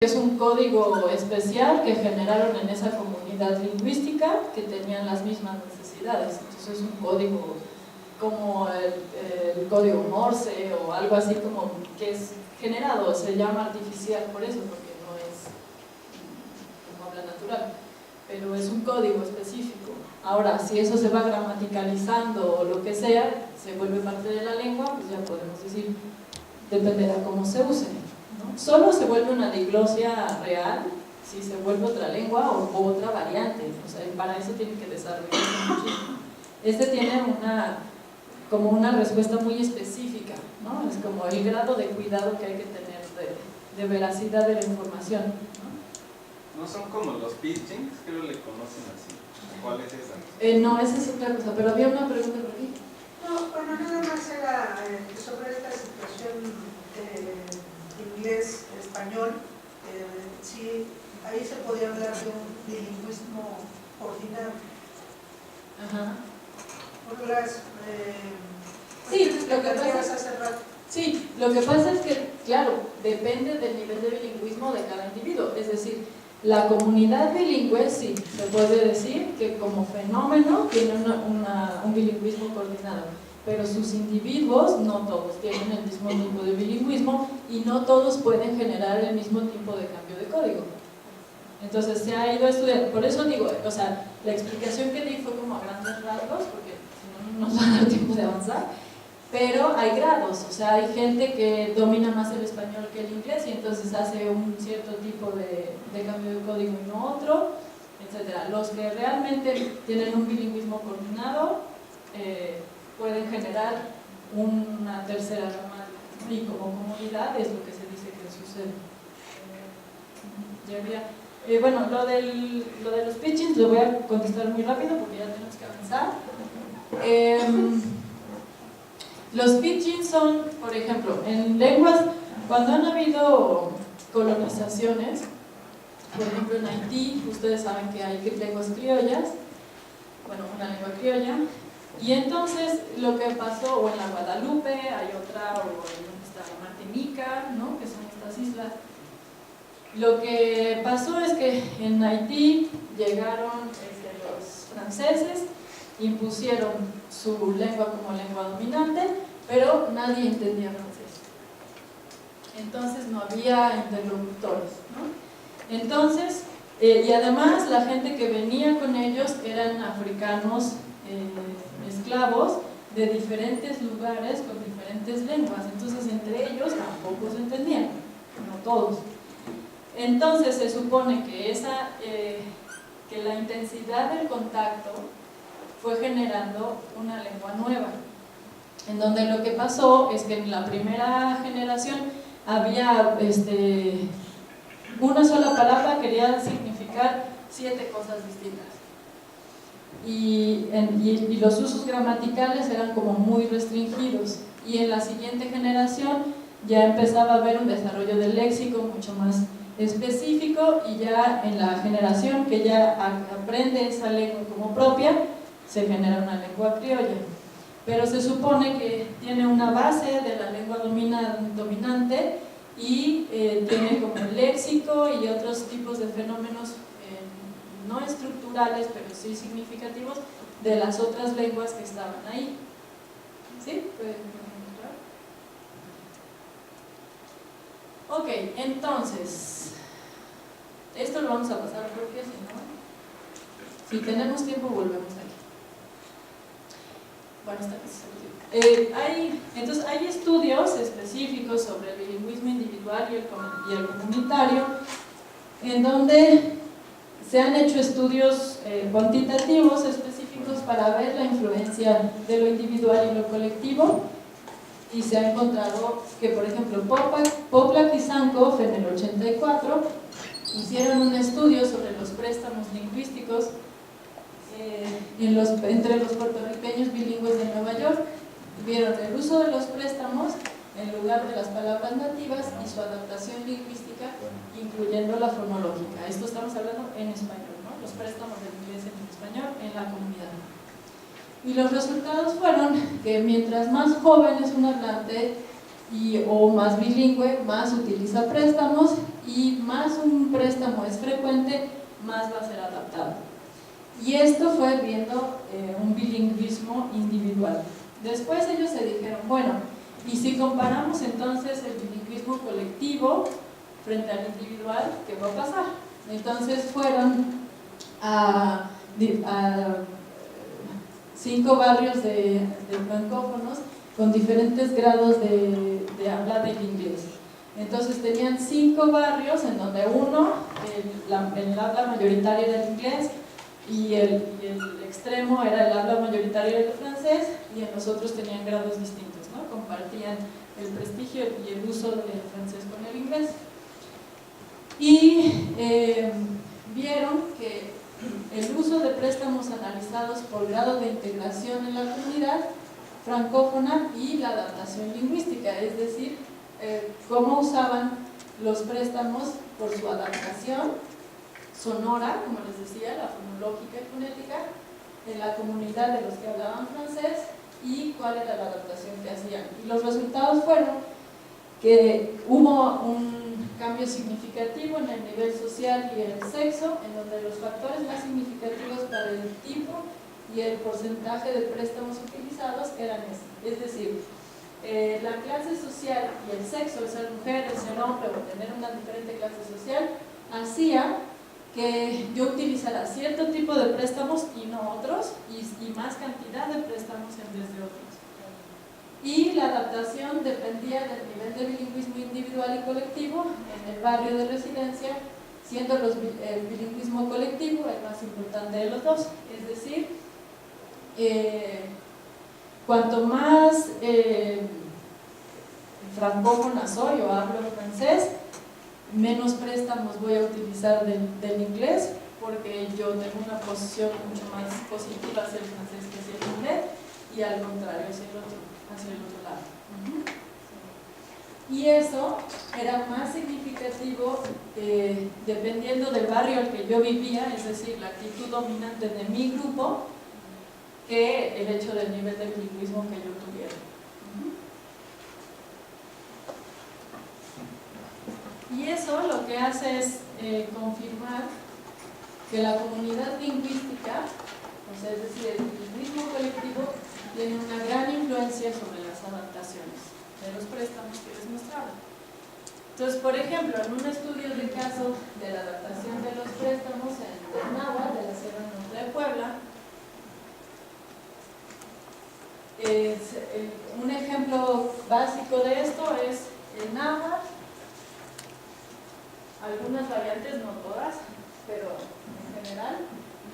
Es un código especial que generaron en esa comunidad lingüística que tenían las mismas necesidades. Entonces es un código como el código Morse o algo así como que es generado, se llama artificial por eso, porque no es como habla natural, pero es un código específico. Ahora, si eso se va gramaticalizando o lo que sea, se vuelve parte de la lengua, pues ya podemos decir, dependerá cómo se use. Solo se vuelve una diglosia real si se vuelve otra lengua o otra variante, o sea, para eso tiene que desarrollarse muchísimo. Este tiene como una respuesta muy específica, ¿no? Es como el grado de cuidado que hay que tener de veracidad de la información, ¿no? ¿No son como los pidgins? Creo que le conocen así. ¿Cuál es esa? No, esa es otra cosa, pero había una pregunta por aquí. No, bueno, nada más era sobre esta situación inglés-español, sí, ahí se podía hablar de un bilingüismo coordinado. Ajá. Por las sí, lo que pasa hace rato. Sí, lo que pasa es que, claro, depende del nivel de bilingüismo de cada individuo, es decir, la comunidad bilingüe sí, se puede decir que como fenómeno tiene un bilingüismo coordinado, pero sus individuos no todos tienen el mismo tipo de bilingüismo y no todos pueden generar el mismo tipo de cambio de código. Entonces se ha ido a estudiar, por eso digo, o sea, la explicación que di fue como a grandes rasgos, porque si no nos va a dar tiempo de avanzar, pero hay grados, o sea, hay gente que domina más el español que el inglés y entonces hace un cierto tipo de cambio de código y no otro, etc. Los que realmente tienen un bilingüismo coordinado pueden generar una tercera gramática, y como comunidad es lo que se dice que sucede. Bueno, lo de los pitchings lo voy a contestar muy rápido porque ya tenemos que avanzar. Los pidgins son, por ejemplo, en lenguas, cuando han habido colonizaciones, por ejemplo en Haití, ustedes saben que hay lenguas criollas, bueno, una lengua criolla, y entonces lo que pasó, o en la Guadalupe, hay otra, o en Martinica, ¿no? Que son estas islas. Lo que pasó es que en Haití llegaron los franceses, impusieron su lengua como lengua dominante, pero nadie entendía francés. Entonces no había interlocutores, ¿no? Entonces, y además la gente que venía con ellos eran africanos esclavos de diferentes lugares con diferentes lenguas, entonces entre ellos tampoco se entendían, no todos. Entonces se supone que que la intensidad del contacto fue generando una lengua nueva, en donde lo que pasó es que en la primera generación había una sola palabra quería significar 7 cosas distintas y los usos gramaticales eran como muy restringidos, y en la siguiente generación ya empezaba a haber un desarrollo del léxico mucho más específico, y ya en la generación que ya aprende esa lengua como propia se genera una lengua criolla, pero se supone que tiene una base de la lengua dominante y tiene como el léxico y otros tipos de fenómenos no estructurales, pero sí significativos de las otras lenguas que estaban ahí. ¿Sí? Ok, entonces, esto lo vamos a pasar porque si tenemos tiempo volvemos aquí. Bueno, entonces hay estudios específicos sobre el bilingüismo individual y el comunitario, en donde se han hecho estudios cuantitativos específicos para ver la influencia de lo individual y lo colectivo, y se ha encontrado que, por ejemplo, Poplak y Sankoff en el 84 hicieron un estudio sobre los préstamos lingüísticos entre los puertorriqueños bilingües de Nueva York. Vieron el uso de los préstamos en lugar de las palabras nativas y su adaptación lingüística, incluyendo la fonológica. Esto estamos hablando en español, ¿no? Los préstamos del inglés en español en la comunidad. Y los resultados fueron que mientras más joven es un hablante o más bilingüe, más utiliza préstamos, y más un préstamo es frecuente, más va a ser adaptado. Y esto fue viendo un bilingüismo individual. Después ellos se dijeron, bueno, y si comparamos entonces el bilingüismo colectivo frente al individual, ¿qué va a pasar? Entonces fueron a 5 barrios de francófonos con diferentes grados de habla del inglés. Entonces tenían 5 barrios en donde uno, el habla mayoritaria era el inglés y el extremo era el habla mayoritaria del francés, y en los otros tenían grados distintos, ¿no? Compartían el prestigio y el uso del francés con el inglés. Y vieron que el uso de préstamos analizados por grado de integración en la comunidad francófona y la adaptación lingüística, es decir, cómo usaban los préstamos por su adaptación sonora, como les decía, la fonológica y fonética, en la comunidad de los que hablaban francés, y cuál era la adaptación que hacían. Y los resultados fueron que hubo un cambio significativo en el nivel social y el sexo, en donde los factores más significativos para el tipo y el porcentaje de préstamos utilizados eran estos. Es decir, la clase social y el sexo, el ser mujer, el ser hombre o tener una diferente clase social, hacía que yo utilizara cierto tipo de préstamos y no otros, y más cantidad de préstamos en vez de otros. Y la adaptación dependía del nivel de bilingüismo individual y colectivo en el barrio de residencia, siendo el bilingüismo colectivo el más importante de los dos. Es decir, cuanto más francófona soy o hablo francés, menos préstamos voy a utilizar del inglés, porque yo tengo una posición mucho más positiva hacia el francés que hacia el inglés, y al contrario hacia el otro lado. Y eso era más significativo dependiendo del barrio al que yo vivía, es decir, la actitud dominante de mi grupo, que el hecho del nivel de bilingüismo que yo tuviera. Y eso lo que hace es confirmar que la comunidad lingüística, o sea, es decir, el bilingüismo colectivo, tiene una gran influencia sobre las adaptaciones de los préstamos que les mostraba. Entonces, por ejemplo, en un estudio de caso de la adaptación de los préstamos en náhuatl de la Sierra Norte de Puebla, un ejemplo básico de esto es el náhuatl. Algunas variantes, no todas, pero en general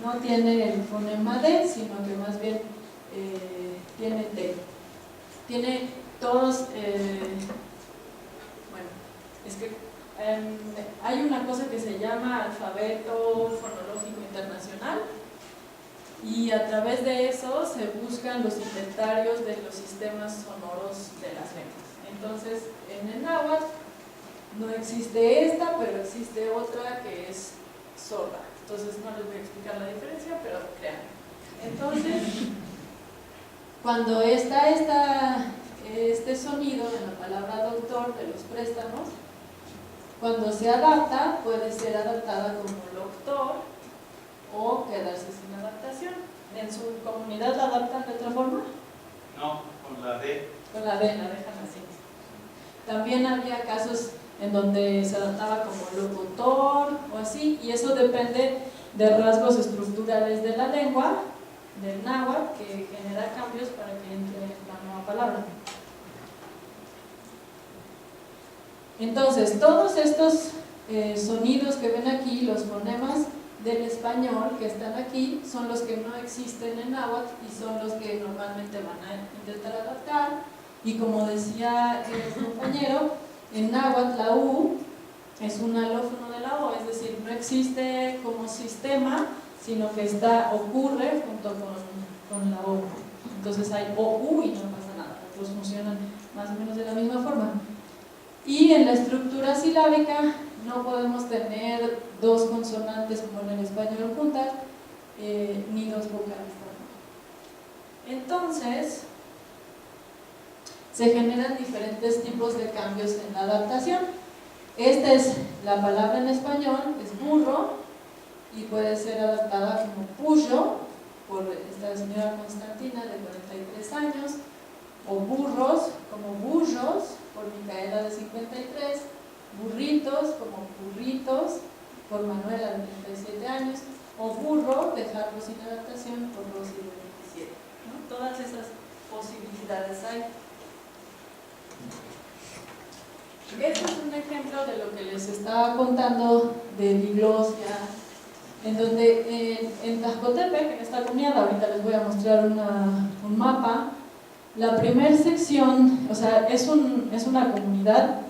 no tiene el fonema D, sino que más bien tiene T. Tiene todos, bueno, es que hay una cosa que se llama alfabeto fonológico internacional, y a través de eso se buscan los inventarios de los sistemas sonoros de las lenguas. Entonces, en el náhuatl no existe esta, pero existe otra que es sorda. Entonces no les voy a explicar la diferencia, pero crean. Entonces, cuando está este sonido en la palabra doctor de los préstamos, cuando se adapta, puede ser adaptada como doctor o quedarse sin adaptación. ¿En su comunidad la adaptan de otra forma? No, con la D. Con la D, la dejan así. También había casos en donde se adaptaba como locutor o así, y eso depende de rasgos estructurales de la lengua, del náhuatl, que genera cambios para que entre la nueva palabra. Entonces, todos estos sonidos que ven aquí, los fonemas del español que están aquí, son los que no existen en náhuatl y son los que normalmente van a intentar adaptar. Y como decía el compañero, en náhuatl la U es un alófono de la O, es decir, no existe como sistema, sino que ocurre junto con la O. Entonces hay O-U y no pasa nada, los funcionan más o menos de la misma forma. Y en la estructura silábica no podemos tener dos consonantes como en el español juntas, ni dos vocales tampoco. Entonces, se generan diferentes tipos de cambios en la adaptación. Esta es la palabra en español, es burro, y puede ser adaptada como puyo, por esta señora Constantina de 43 años, o burros, como bullos, por Micaela de 53, burritos, como burritos, por Manuela de 37 años, o burro, dejarlo sin adaptación, por Rosy de 27. ¿No? Todas esas posibilidades hay. Este es un ejemplo de lo que les estaba contando de diglosia, en donde en Tajcotepec, en esta comunidad, ahorita les voy a mostrar un mapa. La primera sección, o sea, es una comunidad.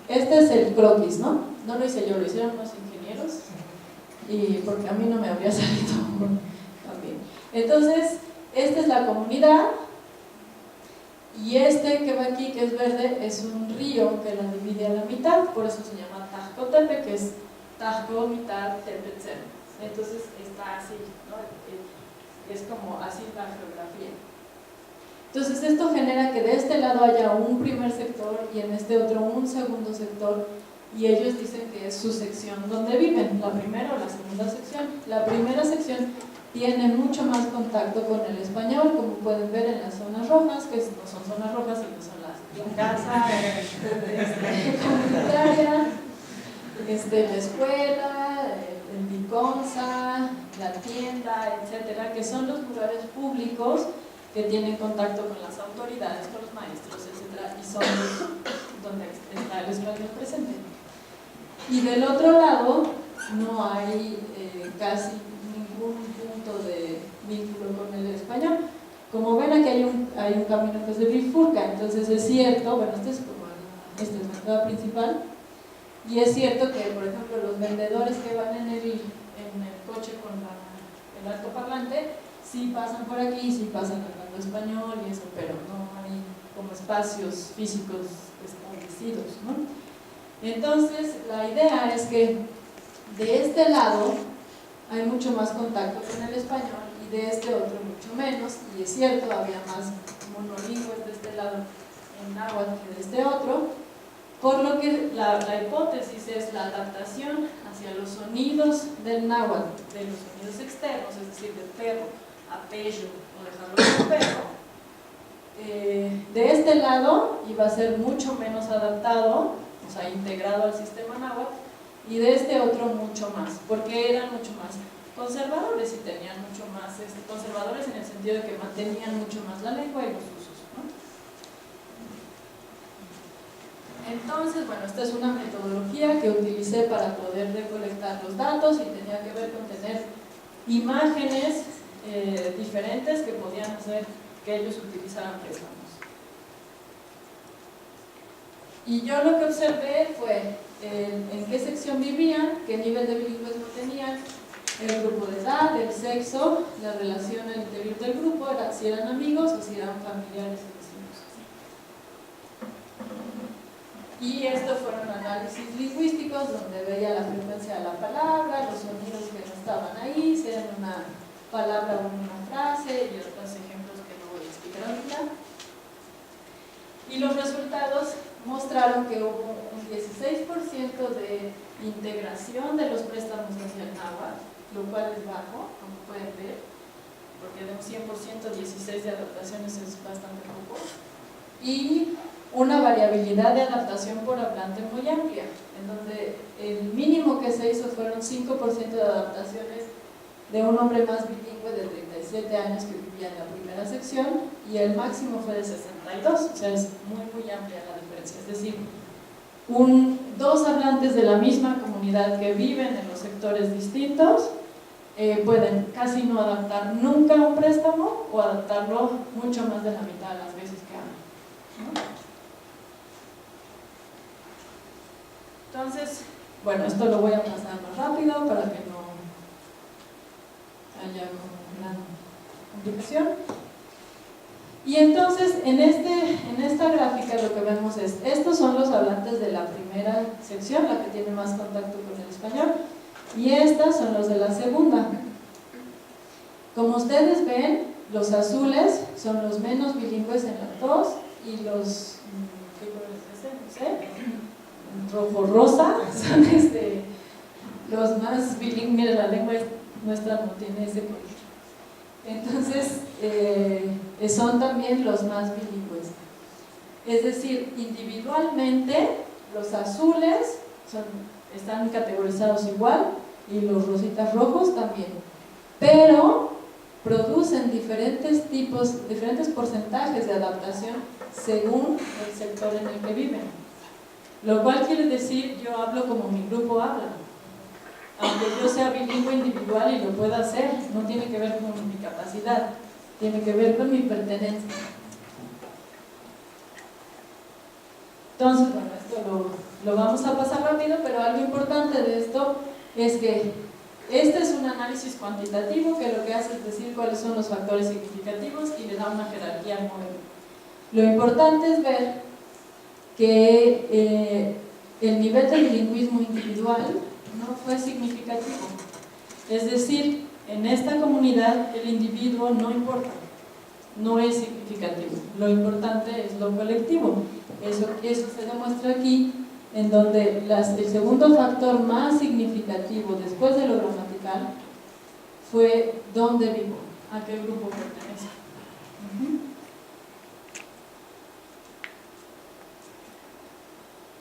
Este es el croquis, ¿no? No lo hice yo, lo hicieron unos ingenieros, y porque a mí no me habría salido también. Entonces, esta es la comunidad, y este que va aquí, que es verde, es un río que la divide a la mitad, por eso se llama Tajcotepec, que es Tajco, mitad, Tepetzel. Entonces está así, ¿no? Es como así la geografía. Entonces esto genera que de este lado haya un primer sector y en este otro un segundo sector, y ellos dicen que es su sección donde viven, la primera o la segunda sección. La primera sección tiene mucho más contacto con el español, como pueden ver en las zonas rojas, que no son zonas rojas, sino son la casa comunitaria, la escuela, el Diconsa, la tienda, etcétera, que son los lugares públicos que tienen contacto con las autoridades, con los maestros, etcétera, y son donde está el español presente. Y del otro lado no hay casi ningún punto de vínculo con el español. Como ven, aquí hay un camino que se bifurca, entonces es cierto, bueno, esta es la entrada principal, y es cierto que, por ejemplo, los vendedores que van en el coche con el altoparlante, sí pasan por aquí, sí pasan hablando español y eso, pero no hay como espacios físicos establecidos, ¿no? Entonces, la idea es que de este lado hay mucho más contacto con el español y de este otro mucho menos, y es cierto, había más monolingües de este lado en náhuatl que de este otro, por lo que la hipótesis es la adaptación hacia los sonidos del náhuatl, de los sonidos externos, es decir, del perro a pello o dejarlo como perro. De este lado iba a ser mucho menos adaptado, o sea, integrado al sistema náhuatl, y de este otro mucho más, porque eran mucho más conservadores y tenían mucho más, conservadores en el sentido de que mantenían mucho más la lengua y los usos, ¿no? Entonces, bueno, esta es una metodología que utilicé para poder recolectar los datos y tenía que ver con tener imágenes diferentes que podían hacer que ellos utilizaran préstamos. Y yo lo que observé fue en qué sección vivían, qué nivel de bilingüismo tenían, el grupo de edad, el sexo, la relación al interior del grupo, si eran amigos o si eran familiares o vecinos. Y estos fueron análisis lingüísticos donde veía la frecuencia de la palabra, los sonidos que no estaban ahí, si eran una palabra o una frase, y otros ejemplos que no voy a explicar ahorita. Y los resultados mostraron que hubo un 16% de integración de los préstamos hacia el náhuatl, lo cual es bajo, como pueden ver, porque de un 100%, 16 de adaptaciones es bastante poco, y una variabilidad de adaptación por hablante muy amplia, en donde el mínimo que se hizo fueron 5% de adaptaciones de un hombre más bilingüe de 37 años que vivía en la primera sección, y el máximo fue de 62, o sea, es muy amplia la diferencia, es decir, dos hablantes de la misma comunidad que viven en los sectores distintos pueden casi no adaptar nunca un préstamo o adaptarlo mucho más de la mitad de las veces que hablan, ¿no? Entonces, bueno, esto lo voy a pasar más rápido para que no haya como una complicación. Y entonces, en esta gráfica lo que vemos es, estos son los hablantes de la primera sección, la que tiene más contacto con el español, y estas son los de la segunda. Como ustedes ven, los azules son los menos bilingües en la tos, y los, ¿qué color es ese? rojo rosa, son los más bilingües. Mira, la lengua nuestra no tiene ese color. Entonces, son también los más bilingües. Es decir, individualmente, los azules están categorizados igual y los rositas rojos también. Pero producen diferentes porcentajes de adaptación según el sector en el que viven. Lo cual quiere decir, yo hablo como mi grupo habla. Aunque yo sea bilingüe individual y lo pueda hacer, no tiene que ver con mi capacidad, tiene que ver con mi pertenencia. Entonces, bueno, esto lo vamos a pasar rápido, pero algo importante de esto es que este es un análisis cuantitativo que lo que hace es decir cuáles son los factores significativos y le da una jerarquía al modelo. Lo importante es ver que el nivel de bilingüismo individual no fue significativo. Es decir, en esta comunidad el individuo no importa, no es significativo. Lo importante es lo colectivo. Eso se demuestra aquí, en donde el segundo factor más significativo después de lo gramatical fue dónde vivo, a qué grupo pertenezco.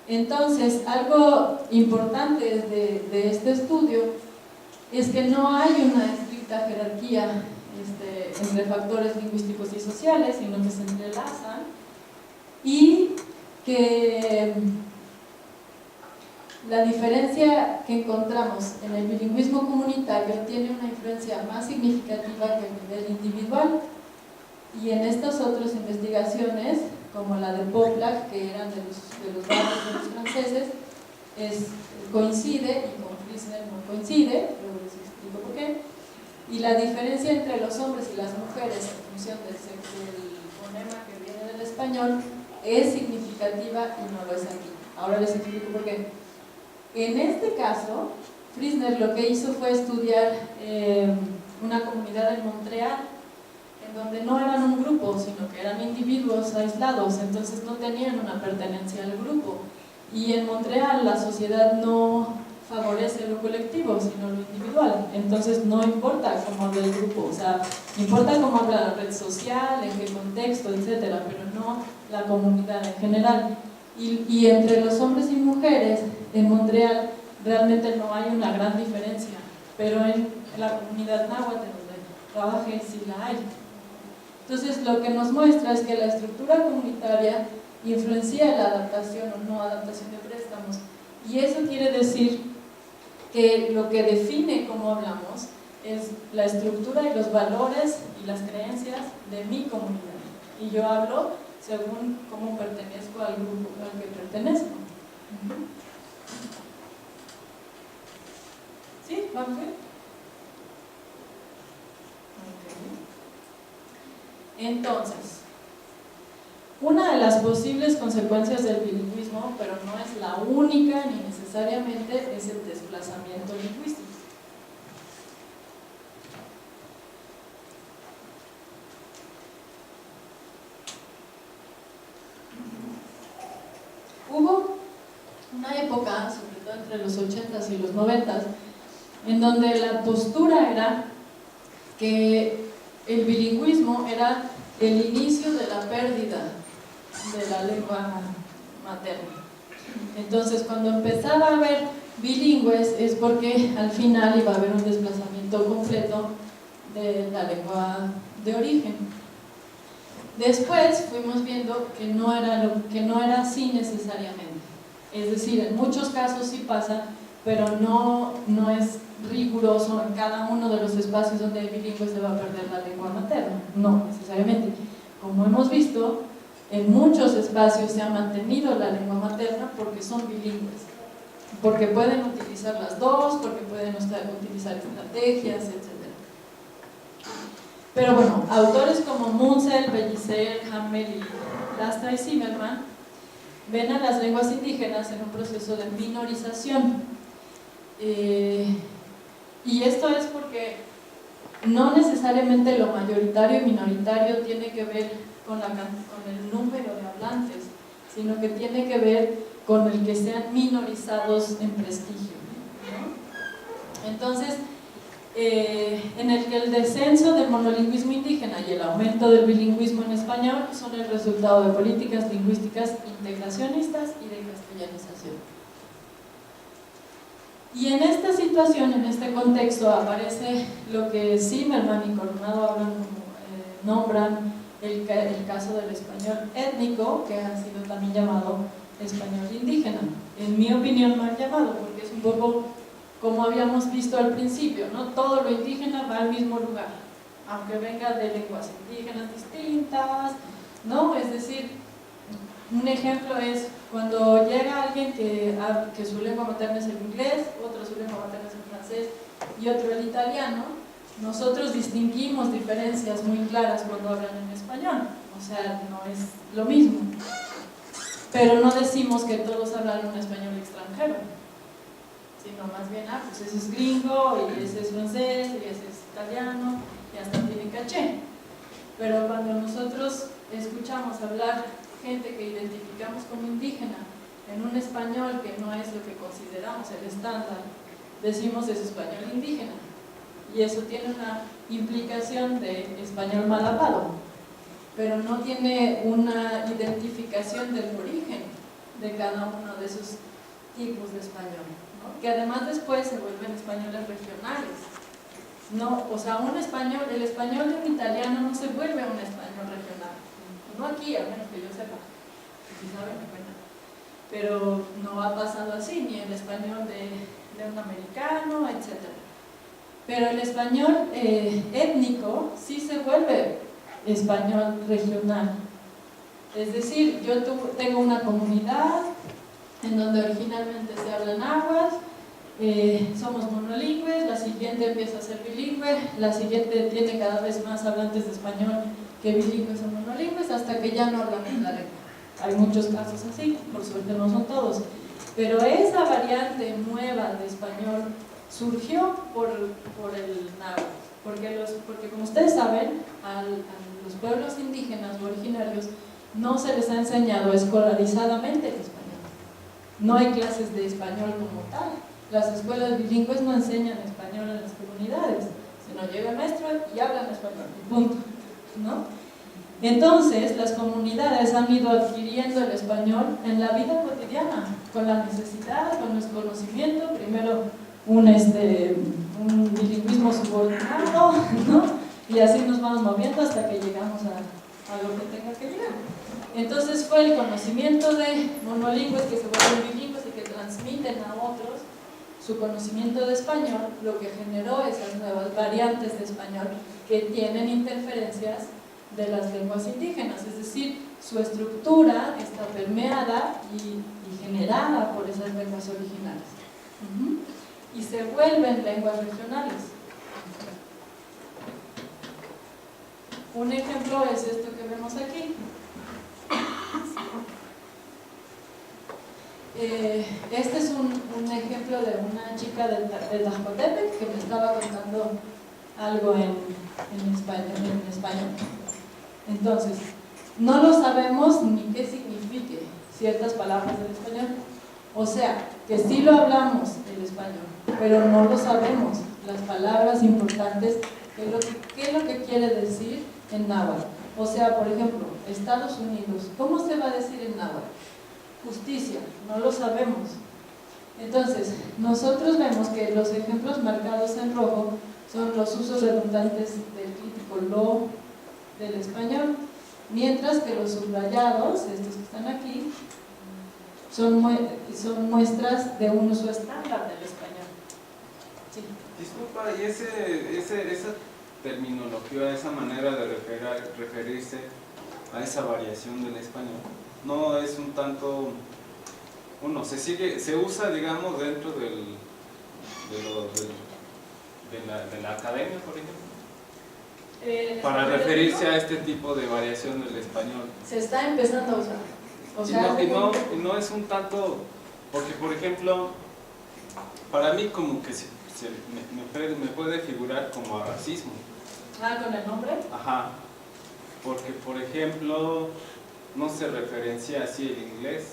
Entonces, algo importante de este estudio es que no hay una estricta jerarquía entre factores lingüísticos y sociales, sino que se entrelazan, y que la diferencia que encontramos en el bilingüismo comunitario tiene una influencia más significativa que el nivel individual. Y en estas otras investigaciones, como la de Poplack, que eran de los barrios de los franceses, coincide, y con Frisner no coincide, luego les explico por qué. Y la diferencia entre los hombres y las mujeres en función del fonema que viene del español es significativa y no lo es aquí. Ahora les explico por qué. En este caso, Frisner lo que hizo fue estudiar una comunidad en Montreal, en donde no eran un grupo, sino que eran individuos aislados, entonces no tenían una pertenencia al grupo. Y en Montreal la sociedad no favorece lo colectivo, sino lo individual. Entonces no importa cómo habla el grupo, o sea, importa cómo habla la red social, en qué contexto, etcétera, pero no la comunidad en general. Y entre los hombres y mujeres en Montreal realmente no hay una gran diferencia, pero en la comunidad náhuatl donde trabajé sí la hay. Entonces lo que nos muestra es que la estructura comunitaria influencia la adaptación o no adaptación de préstamos, y eso quiere decir que lo que define cómo hablamos es la estructura y los valores y las creencias de mi comunidad, y yo hablo según cómo pertenezco al grupo al que pertenezco. ¿Sí? ¿Vamos bien? Entonces, una de las posibles consecuencias del bilingüismo, pero no es la única ni necesariamente, es el desplazamiento lingüístico. Hubo una época, sobre todo entre los 80s y los 90s, en donde la postura era que el bilingüismo era el inicio de la pérdida de la lengua materna. Entonces, cuando empezaba a haber bilingües es porque al final iba a haber un desplazamiento completo de la lengua de origen. Después fuimos viendo que no era así necesariamente. Es decir, en muchos casos sí pasa, pero no es riguroso en cada uno de los espacios donde hay bilingües se va a perder la lengua materna. No necesariamente. Como hemos visto, en muchos espacios se ha mantenido la lengua materna porque son bilingües, porque pueden utilizar las dos, porque pueden utilizar estrategias, etc. Pero bueno, autores como Munsell, Bellicer, Hamel y Lastra y Zimmerman ven a las lenguas indígenas en un proceso de minorización. Y esto es porque no necesariamente lo mayoritario y minoritario tiene que ver con el número de hablantes, sino que tiene que ver con el que sean minorizados en prestigio, ¿no? Entonces, en el que el descenso del monolingüismo indígena y el aumento del bilingüismo en español son el resultado de políticas lingüísticas integracionistas y de castellanización. Y en esta situación, en este contexto, aparece lo que Zimmerman y Coronado nombran el caso del español étnico, que ha sido también llamado español indígena. En mi opinión mal llamado, porque es un poco como habíamos visto al principio, ¿no? Todo lo indígena va al mismo lugar, aunque venga de lenguas indígenas distintas, ¿no? Es decir, un ejemplo es cuando llega alguien que su lengua materna es el inglés, otro su lengua materna es el francés y otro el italiano, nosotros distinguimos diferencias muy claras cuando hablan en español, o sea, no es lo mismo, pero no decimos que todos hablan un español extranjero, sino más bien, pues ese es gringo, y ese es francés, y ese es italiano, y hasta tiene caché. Pero cuando nosotros escuchamos hablar gente que identificamos como indígena en un español que no es lo que consideramos el estándar, decimos es español indígena. Y eso tiene una implicación de español mal hablado, pero no tiene una identificación del origen de cada uno de esos tipos de español, ¿no? Que además después se vuelven españoles regionales, ¿no? O sea, el español de un italiano no se vuelve un español regional, no aquí, al menos que yo sepa, si saben me cuentan, pero no ha pasado así, ni el español de un americano, etc. Pero el español étnico sí se vuelve español regional, es decir, yo tengo una comunidad en donde originalmente se habla náhuatl, somos monolingües, la siguiente empieza a ser bilingüe, la siguiente tiene cada vez más hablantes de español que bilingües o monolingües, hasta que ya no hablan la lengua. Hay muchos casos así, por suerte no son todos, pero esa variante nueva de español surgió por el náhuatl, porque como ustedes saben, a los pueblos indígenas o originarios no se les ha enseñado escolarizadamente el español. No hay clases de español como tal. Las escuelas bilingües no enseñan español en las comunidades, sino llega el maestro y hablan español, y punto, ¿no? Entonces, las comunidades han ido adquiriendo el español en la vida cotidiana, con la necesidad, con el conocimiento, primero un bilingüismo subordinado, ¿no? Y así nos vamos moviendo hasta que llegamos a lo que tenga que llegar. Entonces fue el conocimiento de monolingües que se vuelven bilingües y que transmiten a otros su conocimiento de español, lo que generó esas nuevas variantes de español que tienen interferencias de las lenguas indígenas, es decir, su estructura está permeada y generada por esas lenguas originales. Y se vuelven lenguas regionales. Un ejemplo es esto que vemos aquí. Este es un ejemplo de una chica de Tajpotepec que me estaba contando algo en español. Entonces, no lo sabemos ni qué signifique ciertas palabras del español. O sea, que sí lo hablamos el español, pero no lo sabemos, las palabras importantes, qué es lo que quiere decir en náhuatl. O sea, por ejemplo, Estados Unidos, ¿cómo se va a decir en náhuatl? Justicia, no lo sabemos. Entonces, nosotros vemos que los ejemplos marcados en rojo son los usos redundantes del crítico lo del español, mientras que los subrayados, estos que están aquí, son muestras de un uso estándar del español. Sí. Disculpa, ¿y esa terminología, esa manera de referirse a esa variación del español, no es un tanto, se usa, digamos, dentro de la academia, por ejemplo, para referirse a este tipo de variación del español? Se está empezando a usar. O sea, y no es un tanto, porque por ejemplo, para mí como que me puede figurar como a racismo. ¿Con el nombre? Ajá, porque por ejemplo, no se referencia así el inglés,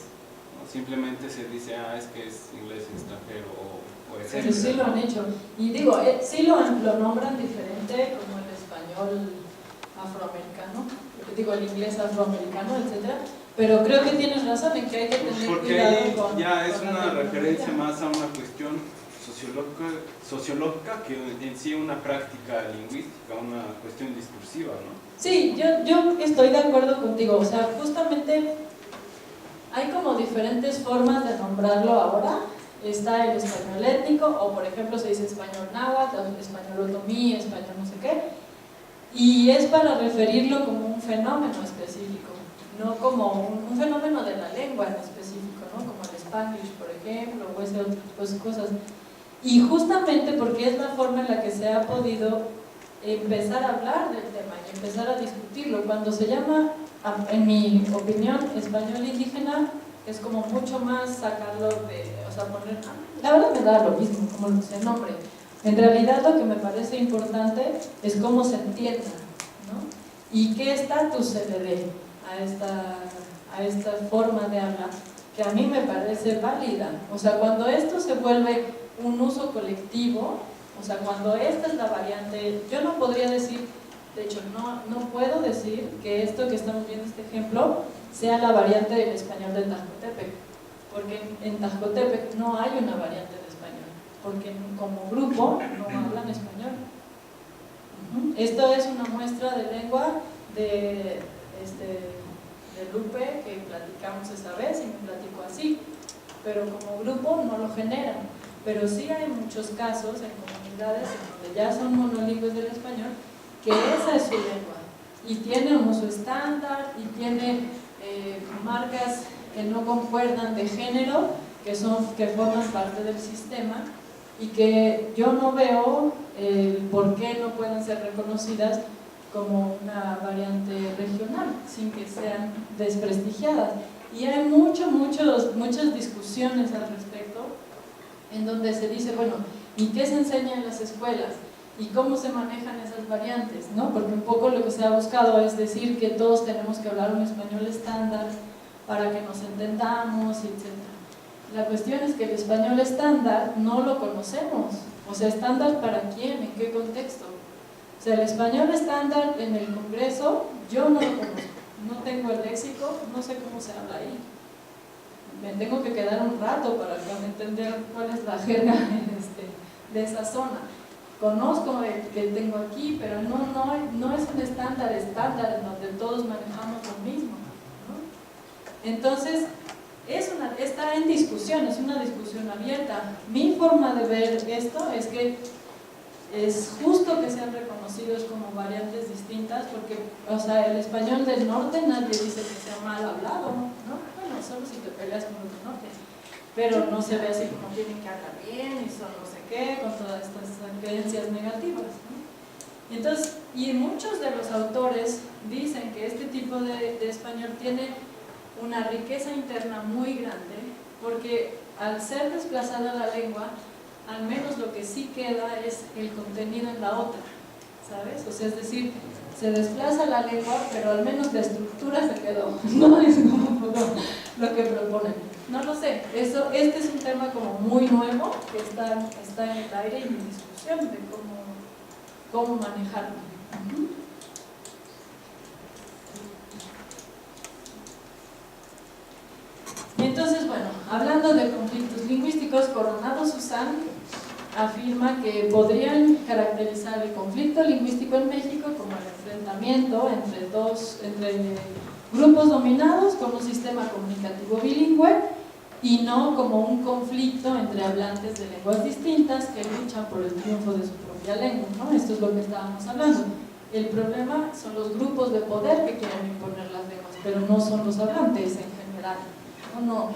¿no? Simplemente se dice, es que es inglés extranjero o es Pero sí lo han hecho. Y digo, sí lo nombran diferente como el español afroamericano, digo el inglés afroamericano, etcétera. Pero creo que tienes razón en que hay que tener porque cuidado ahí con ya es con la una referencia terminología. más a una cuestión sociológica que en sí una práctica lingüística, una cuestión discursiva, ¿no? Sí, yo estoy de acuerdo contigo, o sea, justamente hay como diferentes formas de nombrarlo ahora. Está el español étnico, o por ejemplo se dice español náhuatl, español otomí, español no sé qué, y es para referirlo como un fenómeno específico, no como un fenómeno de la lengua en específico, ¿no? Como el Spanglish, por ejemplo, o ese otro tipo de cosas. Y justamente porque es la forma en la que se ha podido empezar a hablar del tema y empezar a discutirlo. Cuando se llama, en mi opinión, español indígena, es como mucho más sacarlo de, o sea, poner, la verdad me da lo mismo como se nombre. En realidad lo que me parece importante es cómo se entienda, ¿no? Y qué estatus se le dé a esta forma de hablar, que a mí me parece válida. O sea, cuando esto se vuelve un uso colectivo, o sea, cuando esta es la variante, yo no podría decir, de hecho no puedo decir que esto que estamos viendo, este ejemplo, sea la variante del español de Tajkotepec, porque en Tajkotepec no hay una variante de español, porque como grupo no hablan español. Esto es una muestra de lengua de Lupe que platicamos esa vez y me platicó así, pero como grupo no lo generan. Pero sí hay muchos casos en comunidades en donde ya son monolingües del español, que esa es su lengua y tiene un uso estándar y tiene marcas que no concuerdan de género, que forman parte del sistema y que yo no veo por qué no pueden ser reconocidas como una variante regional sin que sean desprestigiadas. Y hay muchas discusiones al respecto en donde se dice, bueno, ¿y qué se enseña en las escuelas? ¿Y cómo se manejan esas variantes? ¿No? Porque un poco lo que se ha buscado es decir que todos tenemos que hablar un español estándar para que nos entendamos, etc. La cuestión es que el español estándar no lo conocemos. O sea, ¿estándar para quién? ¿En qué contexto? O sea, el español estándar en el Congreso, yo no lo conozco. No tengo el léxico, no sé cómo se habla ahí. Me tengo que quedar un rato para entender cuál es la jerga de esa zona. Conozco el que tengo aquí, pero no es un estándar en donde todos manejamos lo mismo, ¿no? Entonces, está en discusión, es una discusión abierta. Mi forma de ver esto es que es justo que sean reconocidos como variantes distintas, porque, o sea, el español del norte nadie dice que sea mal hablado, ¿no? Bueno, solo si te peleas con los del norte, pero no se ve así como tienen que hablar bien y son no sé qué, con todas estas creencias negativas, ¿no? Entonces, y muchos de los autores dicen que este tipo de español tiene una riqueza interna muy grande, porque al ser desplazada la lengua, al menos lo que sí queda es el contenido en la otra, ¿sabes? O sea, es decir, se desplaza la lengua, pero al menos la estructura se quedó, ¿no? Es como un poco lo que proponen. No lo sé, este es un tema como muy nuevo que está en el aire y en discusión de cómo manejarlo. Entonces, bueno, hablando de conflictos lingüísticos, Coronado Susán afirma que podrían caracterizar el conflicto lingüístico en México como el enfrentamiento entre grupos dominados con un sistema comunicativo bilingüe y no como un conflicto entre hablantes de lenguas distintas que luchan por el triunfo de su propia lengua, ¿no? Esto es lo que estábamos hablando. El problema son los grupos de poder que quieren imponer las lenguas, pero no son los hablantes en general. No,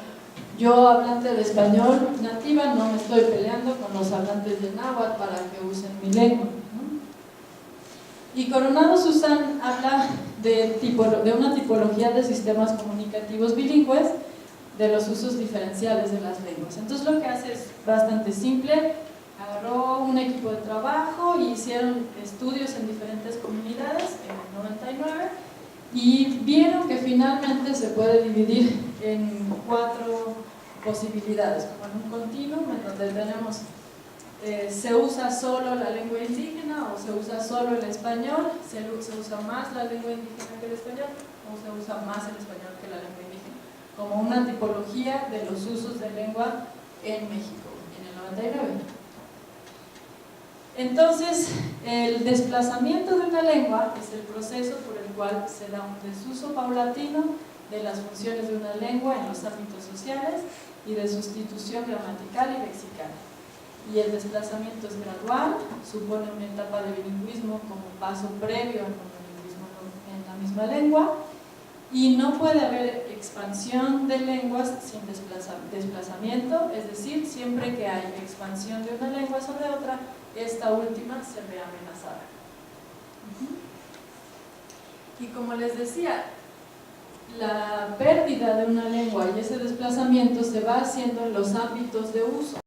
yo, hablante de español nativa, no me estoy peleando con los hablantes de náhuatl para que usen mi lengua, ¿no? Y Coronado Susán habla de una tipología de sistemas comunicativos bilingües, de los usos diferenciales de las lenguas. Entonces lo que hace es bastante simple. Agarró un equipo de trabajo y hicieron estudios en diferentes comunidades en el 99 Y vieron que finalmente se puede dividir en 4 posibilidades, como en un continuum en donde tenemos se usa solo la lengua indígena o se usa solo el español, se usa más la lengua indígena que el español o se usa más el español que la lengua indígena, como una tipología de los usos de lengua en México en el 99. Entonces, el desplazamiento de una lengua es el proceso por el cual se da un desuso paulatino de las funciones de una lengua en los ámbitos sociales y de sustitución gramatical y lexical. Y el desplazamiento es gradual, supone una etapa de bilingüismo como paso previo al monolingüismo en la misma lengua, y no puede haber expansión de lenguas sin desplazamiento, es decir, siempre que hay expansión de una lengua sobre otra, esta última se ve amenazada. Y como les decía, la pérdida de una lengua y ese desplazamiento se va haciendo en los ámbitos de uso.